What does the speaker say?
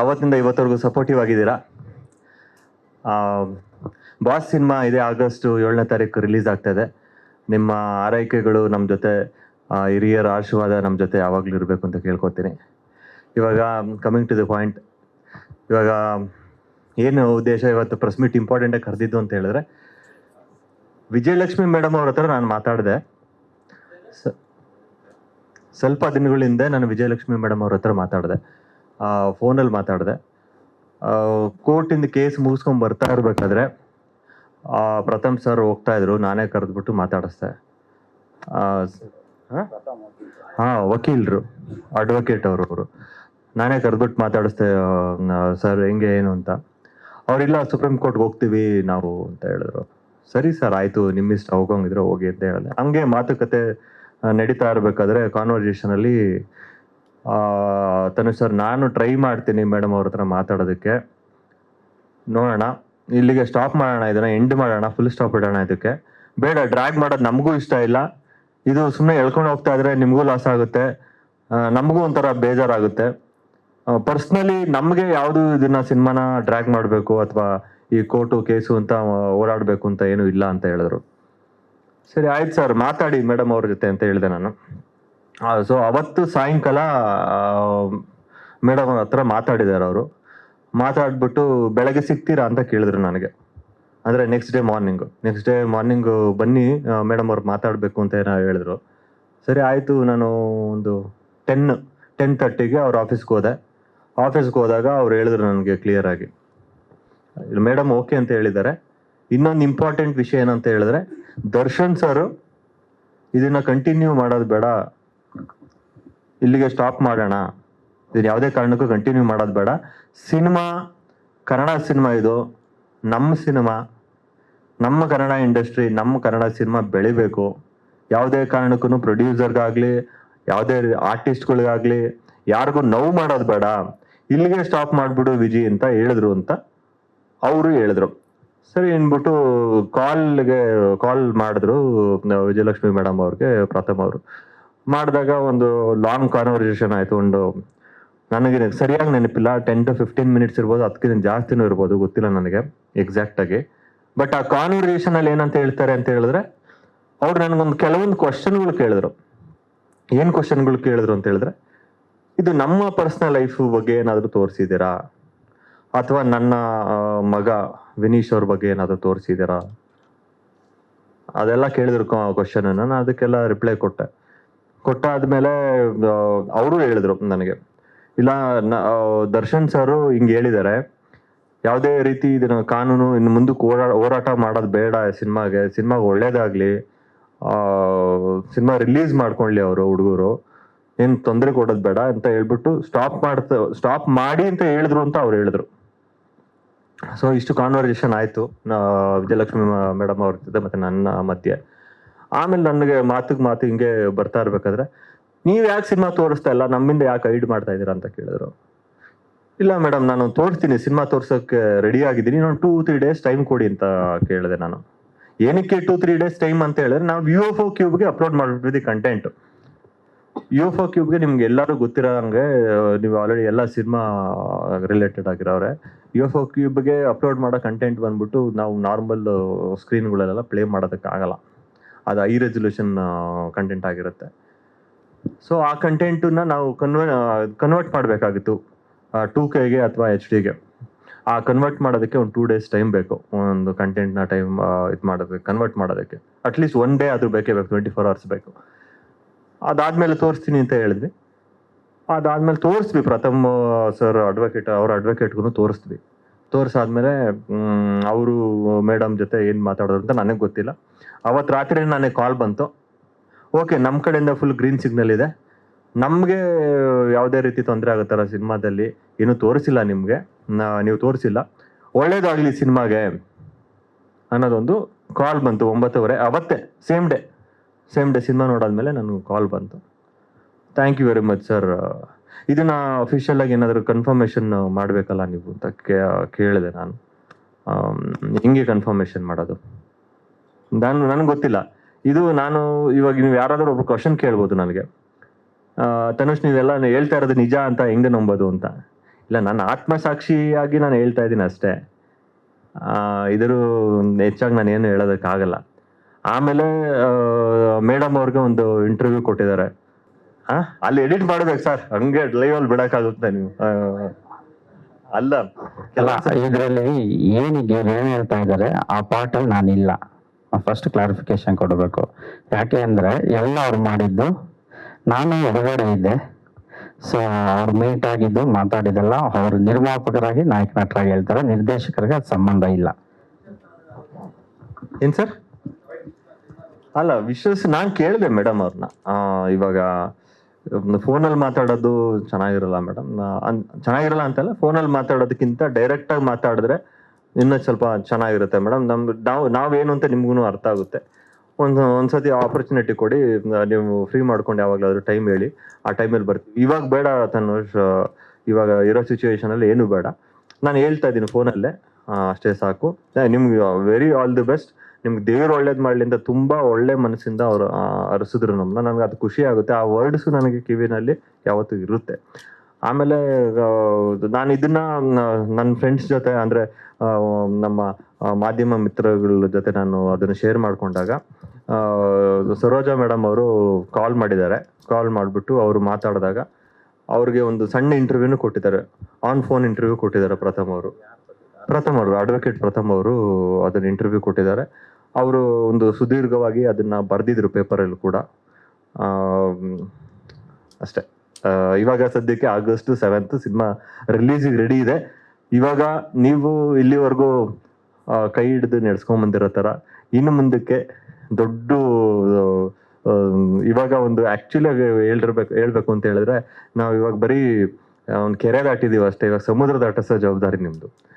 ಅವತ್ತಿಂದ ಇವತ್ತವರೆಗೂ ಸಪೋರ್ಟಿವ್ ಆಗಿದ್ದೀರಾ. Boss cinema ಇದೇ ಆಗಸ್ಟ್ 7ನೇ ತಾರೀಕು ರಿಲೀಸ್ ಆಗ್ತಾಯಿದೆ. ನಿಮ್ಮ ಆರೈಕೆಗಳು ನಮ್ಮ ಜೊತೆ, ಹಿರಿಯರ ಆಶೀರ್ವಾದ ನಮ್ಮ ಜೊತೆ ಯಾವಾಗಲೂ ಇರಬೇಕು ಅಂತ ಕೇಳ್ಕೊತೀನಿ. ಇವಾಗ ಕಮಿಂಗ್ ಟು ದ ಪಾಯಿಂಟ್, ಇವಾಗ ಏನು ಉದ್ದೇಶ, ಇವತ್ತು ಪ್ರೆಸ್ ಮೀಟ್ ಇಂಪಾರ್ಟೆಂಟಾಗಿ ಕರೆದಿದ್ದು ಅಂತ ಹೇಳಿದ್ರೆ, ವಿಜಯಲಕ್ಷ್ಮಿ ಮೇಡಮ್ ಅವ್ರ ಹತ್ರ ನಾನು ಮಾತಾಡಿದೆ. ಸ್ವಲ್ಪ ದಿನಗಳ ಹಿಂದೆ ನಾನು ವಿಜಯಲಕ್ಷ್ಮಿ ಮೇಡಮ್ ಅವ್ರ ಹತ್ರ ಮಾತಾಡಿದೆ, ಫೋನಲ್ಲಿ ಮಾತಾಡಿದೆ. ಕೋರ್ಟಿಂದ ಕೇಸ್ ಮುಗಿಸ್ಕೊಂಡು ಬರ್ತಾ ಇರಬೇಕಾದ್ರೆ ಪ್ರಥಮ್ ಸರ್ ಹೋಗ್ತಾ ಇದ್ರು, ನಾನೇ ಕರೆದ್ಬಿಟ್ಟು ಮಾತಾಡಿಸ್ದೆ. ವಕೀಲರು, ಅಡ್ವೊಕೇಟ್ ಅವರು ನಾನೇ ಕರೆದ್ಬಿಟ್ಟು ಮಾತಾಡಿಸ್ದೆ, ಸರ್ ಹೆಂಗೆ ಏನು ಅಂತ. ಅವರಿಲ್ಲ, ಸುಪ್ರೀಂ ಕೋರ್ಟ್ಗೆ ಹೋಗ್ತೀವಿ ನಾವು ಅಂತ ಹೇಳಿದ್ರು. ಸರಿ ಸರ್ ಆಯಿತು, ನಿಮ್ಮಿಷ್ಟ, ಹೋಗೋಂಗಿದ್ರೆ ಹೋಗಿ ಅಂತ ಹೇಳಿದೆ. ಹಂಗೆ ಮಾತುಕತೆ ನಡೀತಾ ಇರಬೇಕಾದ್ರೆ ಕಾನ್ವರ್ಸೇಷನಲ್ಲಿ ತನುಷ್ ಸರ್, ನಾನು ಟ್ರೈ ಮಾಡ್ತೀನಿ ಮೇಡಮ್ ಅವ್ರ ಹತ್ರ ಮಾತಾಡೋದಕ್ಕೆ, ನೋಡೋಣ, ಇಲ್ಲಿಗೆ ಸ್ಟಾಪ್ ಮಾಡೋಣ, ಇದನ್ನ ಎಂಡ್ ಮಾಡೋಣ, ಫುಲ್ ಸ್ಟಾಪ್ ಇಡೋಣ, ಇದಕ್ಕೆ ಬೇಡ, ಡ್ರ್ಯಾಗ್ ಮಾಡೋದು ನಮಗೂ ಇಷ್ಟ ಇಲ್ಲ. ಇದು ಸುಮ್ಮನೆ ಎಳ್ಕೊಂಡು ಹೋಗ್ತಾ ಇದ್ರೆ ನಿಮಗೂ ಲಾಸ್ ಆಗುತ್ತೆ, ನಮಗೂ ಒಂಥರ ಬೇಜಾರಾಗುತ್ತೆ. ಪರ್ಸ್ನಲಿ ನಮಗೆ ಯಾವುದು ಇದನ್ನ ಸಿನಿಮಾನ ಡ್ರ್ಯಾಗ್ ಮಾಡಬೇಕು ಅಥವಾ ಈ ಕೋರ್ಟು ಕೇಸು ಅಂತ ಓಡಾಡಬೇಕು ಅಂತ ಏನೂ ಇಲ್ಲ ಅಂತ ಹೇಳಿದ್ರು. ಸರಿ ಆಯ್ತು ಸರ್, ಮಾತಾಡಿ ಮೇಡಮ್ ಅವ್ರ ಜೊತೆ ಅಂತ ಹೇಳಿದೆ ನಾನು. ಸೊ ಅವತ್ತು ಸಾಯಂಕಾಲ ಮೇಡಮ್ ಅವ್ರ ಹತ್ರ ಮಾತಾಡಿದ್ದಾರೆ ಅವರು. ಮಾತಾಡ್ಬಿಟ್ಟು ಬೆಳಗ್ಗೆ ಸಿಗ್ತೀರಾ ಅಂತ ಕೇಳಿದ್ರು ನನಗೆ, ಅಂದರೆ ನೆಕ್ಸ್ಟ್ ಡೇ ಮಾರ್ನಿಂಗು ಬನ್ನಿ ಮೇಡಮ್ ಅವ್ರು ಮಾತಾಡಬೇಕು ಅಂತ ಏನೋ ಹೇಳಿದ್ರು. ಸರಿ ಆಯಿತು, ನಾನು ಒಂದು 10:30ಗೆ ಅವ್ರ ಆಫೀಸ್ಗೆ ಹೋದಾಗ ಅವ್ರು ಹೇಳಿದ್ರು ನನಗೆ ಕ್ಲಿಯರ್ ಆಗಿ, ಮೇಡಮ್ ಓಕೆ ಅಂತ ಹೇಳಿದ್ದಾರೆ. ಇನ್ನೊಂದು ಇಂಪಾರ್ಟೆಂಟ್ ವಿಷಯ ಏನಂತ ಹೇಳಿದ್ರೆ, ದರ್ಶನ್ ಸರ್ ಇದನ್ನ ಕಂಟಿನ್ಯೂ ಮಾಡೋದು ಬೇಡ, ಇಲ್ಲಿಗೆ ಸ್ಟಾಪ್ ಮಾಡೋಣ, ಇದನ್ನ ಯಾವುದೇ ಕಾರಣಕ್ಕೂ ಕಂಟಿನ್ಯೂ ಮಾಡೋದು ಬೇಡ. ಸಿನಿಮಾ ಕನ್ನಡ ಸಿನಿಮಾ, ಇದು ನಮ್ಮ ಸಿನಿಮಾ, ನಮ್ಮ ಕನ್ನಡ ಇಂಡಸ್ಟ್ರಿ, ನಮ್ಮ ಕನ್ನಡ ಸಿನಿಮಾ ಬೆಳಿಬೇಕು. ಯಾವುದೇ ಕಾರಣಕ್ಕೂ ಪ್ರೊಡ್ಯೂಸರ್ಗಾಗಲಿ ಯಾವುದೇ ಆರ್ಟಿಸ್ಟ್ಗಳಿಗಾಗಲಿ ಯಾರಿಗೂ ನೋವು ಮಾಡೋದು ಬೇಡ, ಇಲ್ಲಿಗೆ ಸ್ಟಾಪ್ ಮಾಡಿಬಿಡು ವಿಜಿ ಅಂತ ಹೇಳಿದ್ರು ಅಂತ ಅವರು ಹೇಳಿದ್ರು. ಸರಿ ಅಂದ್ಬಿಟ್ಟು ಕಾಲ್ ಮಾಡಿದ್ರು ವಿಜಯಲಕ್ಷ್ಮಿ ಮೇಡಮ್ ಅವ್ರಿಗೆ, ಪ್ರಥಮ್ ಅವರು. ಮಾಡಿದಾಗ ಒಂದು ಲಾಂಗ್ ಕಾನ್ವರ್ಸೇಷನ್ ಆಯಿತು. ನನಗೆ ಸರಿಯಾಗಿ ನೆನಪಿಲ್ಲ, 10 to 15 ಮಿನಿಟ್ಸ್ ಇರ್ಬೋದು, ಅದಕ್ಕಿಂತ ಜಾಸ್ತಿನೂ ಇರ್ಬೋದು, ಗೊತ್ತಿಲ್ಲ ನನಗೆ ಎಕ್ಸಾಕ್ಟಾಗಿ. ಬಟ್ ಆ ಕಾನ್ವರ್ಸೇಷನಲ್ಲಿ ಏನಂತ ಹೇಳ್ತಾರೆ ಅಂತ ಹೇಳಿದ್ರೆ, ಅವ್ರು ನನಗೊಂದು ಕೆಲವೊಂದು ಕ್ವಶನ್ಗಳು ಕೇಳಿದ್ರು. ಏನು ಕ್ವಶನ್ಗಳು ಕೇಳಿದ್ರು ಅಂತ ಹೇಳಿದ್ರೆ, ಇದು ನಮ್ಮ ಪರ್ಸನಲ್ ಲೈಫ್ ಬಗ್ಗೆ ಏನಾದರೂ ತೋರಿಸಿದ್ದೀರಾ, ಅಥವಾ ನನ್ನ ಮಗ ವಿನೀಶ್ ಅವ್ರ ಬಗ್ಗೆ ಏನಾದರೂ ತೋರಿಸಿದ್ದೀರಾ, ಅದೆಲ್ಲ ಕೇಳಿದ್ರು ಕ್ವಶನ್. ನಾನು ಅದಕ್ಕೆಲ್ಲ ರಿಪ್ಲೈ ಕೊಟ್ಟಾದ್ಮೇಲೆ ಅವರು ಹೇಳಿದ್ರು ನನಗೆ, ಇಲ್ಲ ದರ್ಶನ್ ಸರು ಹಿಂಗೆ ಹೇಳಿದ್ದಾರೆ, ಯಾವುದೇ ರೀತಿ ಇದನ್ನ ಕಾನೂನು ಇನ್ನು ಮುಂದಕ್ಕೆ ಹೋರಾಟ ಮಾಡೋದು ಬೇಡ, ಸಿನಿಮಾಗೆ ಒಳ್ಳೇದಾಗ್ಲಿ, ಸಿನಿಮಾ ರಿಲೀಸ್ ಮಾಡ್ಕೊಳ್ಳಿ ಅವರು ಹುಡುಗರು, ಏನು ತೊಂದರೆ ಕೊಡೋದು ಬೇಡ ಅಂತ ಹೇಳ್ಬಿಟ್ಟು ಸ್ಟಾಪ್ ಮಾಡಿ ಅಂತ ಹೇಳಿದ್ರು ಅಂತ ಅವ್ರು ಹೇಳಿದ್ರು. ಸೊ ಇಷ್ಟು ಕಾನ್ವರ್ಸೇಷನ್ ಆಯಿತು ವಿಜಯಲಕ್ಷ್ಮಿ ಮೇಡಮ್ ಅವ್ರ ಜೊತೆ ಮತ್ತೆ ನನ್ನ ಮಧ್ಯೆ. ಆಮೇಲೆ ನನಗೆ ಮಾತು ಹಿಂಗೆ ಬರ್ತಾ ಇರ್ಬೇಕಾದ್ರೆ, ನೀವು ಯಾಕೆ ಸಿನಿಮಾ ತೋರಿಸ್ತಾ ಇಲ್ಲ, ನಮ್ಮಿಂದ ಯಾಕೆ ಹೈಡ್ ಮಾಡ್ತಾ ಇದ್ದೀರಾ ಅಂತ ಕೇಳಿದ್ರು. ಇಲ್ಲ ಮೇಡಮ್, ನಾನು ತೋರಿಸ್ತೀನಿ, ಸಿನಿಮಾ ತೋರ್ಸೋಕ್ಕೆ ರೆಡಿ ಆಗಿದ್ದೀನಿ, ನಾನು 2-3 ಡೇಸ್ ಟೈಮ್ ಕೊಡಿ ಅಂತ ಕೇಳಿದೆ ನಾನು. ಏನಕ್ಕೆ 2-3 ಡೇಸ್ ಟೈಮ್ ಅಂತ ಹೇಳಿದ್ರೆ, ನಾವು UFO ಕ್ಯೂಬ್ಗೆ ಅಪ್ಲೋಡ್ ಮಾಡಿಬಿಟ್ಟಿದ್ವಿ ಕಂಟೆಂಟ್. UFO ಕ್ಯೂಬ್ಗೆ ನಿಮ್ಗೆ ಎಲ್ಲರೂ ಗೊತ್ತಿರೋ ಹಂಗೆ, ನೀವು ಆಲ್ರೆಡಿ ಎಲ್ಲ ಸಿನಿಮಾ ರಿಲೇಟೆಡ್ ಆಗಿರೋರೆ. UFO ಕ್ಯೂಬ್ಗೆ ಅಪ್ಲೋಡ್ ಮಾಡೋ ಕಂಟೆಂಟ್ ಬಂದ್ಬಿಟ್ಟು ನಾವು ನಾರ್ಮಲ್ ಸ್ಕ್ರೀನ್ಗಳಲ್ಲೆಲ್ಲ ಪ್ಲೇ ಮಾಡೋದಕ್ಕಾಗಲ್ಲ, ಅದು ಹೈ ರೆಸಲ್ಯೂಷನ್ ಕಂಟೆಂಟ್ ಆಗಿರುತ್ತೆ. ಸೊ ಆ ಕಂಟೆಂಟನ್ನ ನಾವು ಕನ್ವರ್ಟ್ ಮಾಡಬೇಕಾಗಿತ್ತು 2Kಗೆ ಅಥವಾ HD-ಗೆ. ಆ ಕನ್ವರ್ಟ್ ಮಾಡೋದಕ್ಕೆ ಒಂದು 2 ಡೇಸ್ ಟೈಮ್ ಬೇಕು, ಒಂದು ಕಂಟೆಂಟ್ನ ಟೈಮ್ ಕನ್ವರ್ಟ್ ಮಾಡೋದಕ್ಕೆ. ಅಟ್ಲೀಸ್ಟ್ 1 ಡೇ ಆದರೂ ಬೇಕೇ ಬೇಕು, 24 hours ಬೇಕು. ಅದಾದ್ಮೇಲೆ ತೋರಿಸ್ತೀನಿ ಅಂತ ಹೇಳಿದ್ವಿ. ಅದಾದ್ಮೇಲೆ ತೋರಿಸ್ವಿ, ಪ್ರಥಮ್ ಸರ್ ಅವ್ರ ಅಡ್ವೊಕೇಟ್ಗೂ ತೋರಿಸಾದ್ಮೇಲೆ ಅವರು ಮೇಡಮ್ ಜೊತೆ ಏನು ಮಾತಾಡೋದು ಅಂತ ನನಗೆ ಗೊತ್ತಿಲ್ಲ. ಅವತ್ತು ರಾತ್ರಿ ನನಗೆ ಕಾಲ್ ಬಂತು, ಓಕೆ ನಮ್ಮ ಕಡೆಯಿಂದ ಫುಲ್ ಗ್ರೀನ್ ಸಿಗ್ನಲ್ ಇದೆ, ನಮಗೆ ಯಾವುದೇ ರೀತಿ ತೊಂದರೆ ಆಗುತ್ತಲ್ಲ ಸಿನಿಮಾದಲ್ಲಿ, ಏನೂ ತೋರಿಸಿಲ್ಲ ನಿಮಗೆ, ನೀವು ತೋರಿಸಿಲ್ಲ, ಒಳ್ಳೇದಾಗಲಿ ಸಿನಿಮಾಗೆ ಅನ್ನೋದೊಂದು ಕಾಲ್ ಬಂತು 9:30. ಅವತ್ತೇ ಸೇಮ್ ಡೇ ಸಿನಿಮಾ ನೋಡಾದ್ಮೇಲೆ ನನಗೆ ಕಾಲ್ ಬಂತು. Thank you very much sir, ಇದನ್ನ ಅಫಿಷಿಯಲ್ ಆಗಿ ಏನಾದರೂ ಕನ್ಫರ್ಮೇಷನ್ ಮಾಡಬೇಕಲ್ಲ ನೀವು ಅಂತ ಕೇಳಿದೆ ನಾನು. ಹಿಂಗೆ ಕನ್ಫರ್ಮೇಷನ್ ಮಾಡೋದು ನನಗೆ ಗೊತ್ತಿಲ್ಲ. ಇದು ನಾನು ಇವಾಗ ನೀವು ಯಾರಾದರೂ ಒಬ್ರು ಕ್ವಶನ್ ಕೇಳ್ಬೋದು ನನಗೆ, ತನುಷ್ ನೀವೆಲ್ಲ ಹೇಳ್ತಾ ಇರೋದು ನಿಜ ಅಂತ ಹೆಂಗೆ ನಂಬೋದು ಅಂತ. ಇಲ್ಲ, ನನ್ನ ಆತ್ಮಸಾಕ್ಷಿಯಾಗಿ ನಾನು ಹೇಳ್ತಾ ಇದ್ದೀನಿ ಅಷ್ಟೇ. ಇದ್ರ ಹೆಚ್ಚಾಗಿ ನಾನು ಏನು ಹೇಳೋದಕ್ಕಾಗಲ್ಲ. ಆಮೇಲೆ ಮೇಡಮ್ ಅವ್ರಿಗೆ ಒಂದು ಇಂಟರ್ವ್ಯೂ ಕೊಟ್ಟಿದ್ದಾರೆ. ಅಲ್ಲಿ ಎಡಿಟ್ ಮಾಡ್ಬೇಕು ಸರ್, ಹಂಗೆ ಲೈವ್ ಅಲ್ಲಿ ಬಿಡಕ್ಕಾಗುತ್ತೆ ನೀವು? ಅಲ್ಲ, ಅಲ್ಲ, ಇದರಲ್ಲಿ ಏನಿಗೆ ಏನ್ ಹೇಳ್ತಾ ಇದ್ದಾರೆ ಆ ಪಾರ್ಟ್ ಅಲ್ಲಿ ನಾನಿಲ್ಲ. ಫಸ್ಟ್ ಕ್ಲಾರಿಫಿಕೇಶನ್ ಕೊಡಬೇಕು. ಯಾಕೆ ಅಂದ್ರೆ ಎಲ್ಲ ಅವ್ರು ಮಾಡಿದ್ದು, ನಾನು ಹೊರಗಡೆ ಇದ್ದೆ. ಸೊ ಅವ್ರು ಮೀಟ್ ಆಗಿದ್ದು ಮಾತಾಡಿದೆಲ್ಲ ಅವ್ರು ನಿರ್ಮಾಪಕರಾಗಿ ನಾಯಕ ನಟರಾಗಿ ಹೇಳ್ತಾರೆ, ನಿರ್ದೇಶಕರಿಗೆ ಅದು ಸಂಬಂಧ ಇಲ್ಲ. ಏನ್ ಸರ್? ಅಲ್ಲ, ನಾನ್ ಕೇಳಿದೆ ಮೇಡಮ್ ಅವ್ರನ್ನ. ಇವಾಗ ಫೋನಲ್ಲಿ ಮಾತಾಡೋದು ಚೆನ್ನಾಗಿರಲ್ಲ ಮೇಡಮ್. ಚೆನ್ನಾಗಿರಲ್ಲ ಅಂತಲ್ಲ, ಫೋನಲ್ಲಿ ಮಾತಾಡೋದಕ್ಕಿಂತ ಡೈರೆಕ್ಟ್ ಆಗಿ ಮಾತಾಡಿದ್ರೆ ಇನ್ನೂ ಸ್ವಲ್ಪ ಚೆನ್ನಾಗಿರುತ್ತೆ ಮೇಡಮ್. ನಾವೇನು ಅಂತ ನಿಮ್ಗೂ ಅರ್ಥ ಆಗುತ್ತೆ. ಒಂದ್ಸತಿ ಆಪರ್ಚುನಿಟಿ ಕೊಡಿ, ನೀವು ಫ್ರೀ ಮಾಡ್ಕೊಂಡು ಯಾವಾಗಲಾದ್ರೂ ಟೈಮ್ ಹೇಳಿ, ಆ ಟೈಮಲ್ಲಿ ಬರ್ತೀವಿ. ಇವಾಗ ಬೇಡ ತನುಷ್, ಇವಾಗ ಇರೋ ಸಿಚುವೇಶನ್ ಅಲ್ಲಿ ಏನು ಬೇಡ. ನಾನು ಹೇಳ್ತಾ ಇದ್ದೀನಿ ಫೋನಲ್ಲೇ, ಅಷ್ಟೇ ಸಾಕು. ನಿಮ್ಗೆ ವೆರಿ ಆಲ್ ದಿ ಬೆಸ್ಟ್. ನಿಮ್ಗೆ ದೇವ್ರು ಒಳ್ಳೇದು ಮಾಡಲಿ ಅಂತ ತುಂಬಾ ಒಳ್ಳೆ ಮನಸ್ಸಿಂದ ಅವ್ರು ಅರಸಿದ್ರು ನಮ್ಮನ್ನ. ನನಗೆ ಅದು ಖುಷಿ ಆಗುತ್ತೆ. ಆ ವರ್ಡ್ಸು ನನಗೆ ಕಿವಿನಲ್ಲಿ ಯಾವತ್ತೂ ಇರುತ್ತೆ. ಆಮೇಲೆ ನಾನು ಇದನ್ನ ನನ್ನ ಫ್ರೆಂಡ್ಸ್ ಜೊತೆ, ಅಂದ್ರೆ ನಮ್ಮ ಮಾಧ್ಯಮ ಮಿತ್ರಗಳ ಜೊತೆ ನಾನು ಅದನ್ನ ಶೇರ್ ಮಾಡ್ಕೊಂಡಾಗ, ಸರೋಜಾ ಮೇಡಮ್ ಅವರು ಕಾಲ್ ಮಾಡಿದ್ದಾರೆ. ಕಾಲ್ ಮಾಡಿಬಿಟ್ಟು ಅವರು ಮಾತಾಡಿದಾಗ ಅವ್ರಿಗೆ ಒಂದು ಸಣ್ಣ ಇಂಟರ್ವ್ಯೂನು ಕೊಟ್ಟಿದ್ದಾರೆ, ಆನ್ ಫೋನ್ ಇಂಟರ್ವ್ಯೂ ಕೊಟ್ಟಿದ್ದಾರೆ. ಪ್ರಥಮ್ ಅವರು ಅಡ್ವೊಕೇಟ್ ಪ್ರಥಮ್ ಅವರು ಅದನ್ನ ಇಂಟರ್ವ್ಯೂ ಕೊಟ್ಟಿದ್ದಾರೆ. ಅವರು ಒಂದು ಸುದೀರ್ಘವಾಗಿ ಅದನ್ನ ಬರ್ದಿದ್ರು ಪೇಪರಲ್ಲಿ ಕೂಡ. ಅಷ್ಟೇ. ಇವಾಗ ಸದ್ಯಕ್ಕೆ August 7 ಸಿನಿಮಾ ರಿಲೀಸಿಗೆ ರೆಡಿ ಇದೆ. ಇವಾಗ ನೀವು ಇಲ್ಲಿವರೆಗೂ ಕೈ ಹಿಡಿದು ನಡೆಸ್ಕೊಂಡ್ ಬಂದಿರೋ ತರ ಇನ್ನು ಮುಂದಕ್ಕೆ ದೊಡ್ಡ, ಇವಾಗ ಒಂದು ಆಕ್ಚುಲಿ ಹೇಳ್ಬೇಕು ಅಂತ ಹೇಳಿದ್ರೆ, ನಾವು ಇವಾಗ ಬರೀ ಒಂದು ಕೆರೆ ದಾಟಿದೀವಿ ಅಷ್ಟೇ. ಇವಾಗ ಸಮುದ್ರ ದಾಟಿಸೋ ಜವಾಬ್ದಾರಿ ನಿಮ್ದು.